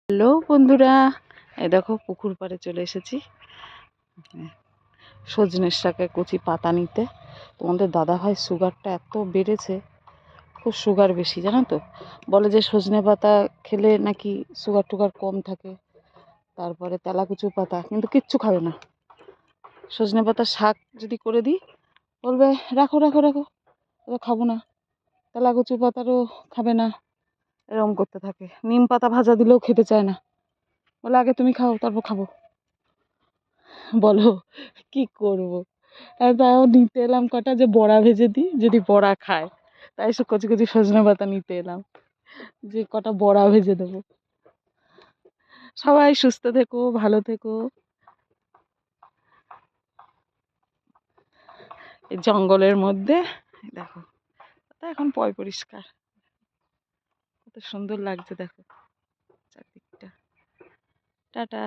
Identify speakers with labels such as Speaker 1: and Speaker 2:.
Speaker 1: Hello বন্ধুরা, এই দেখো পুকুর পাড়ে চলে এসেছি সজনের শাকে কচি পাতা নিতে। তোমাদের দাদাভাই সুগারটা এত বেড়েছে, খুব সুগার বেশি জানো তো। বলে যে সজনে পাতা খেলে নাকি সুগার টুগার কম থাকে, তারপরে তেলাকুচু পাতা, কিন্তু কিচ্ছু খাবে না। সজনে পাতার শাক যদি করে দিই বলবে রাখো রাখো রাখো, খাবো না। তেলাকুচু পাতারও খাবে না, এরকম করতে থাকে। নিম পাতা ভাজা দিলেও খেতে চায় না, বলে আগে তুমি খাও তারপর খাবো। বলো কি করব। তাও নিতে এলাম কটা যে বড়া ভেজে দিই, যদি বড়া খায়, তাই সব কচি কচি সজনে পাতা নিতে এলাম যে কটা বড়া ভেজে দেবো। সবাই সুস্থ থেকো, ভালো থেকো। এই জঙ্গলের মধ্যে দেখো, এখন পয় পরিষ্কার, কত সুন্দর লাগছে দেখো চারদিকটা। টাটা।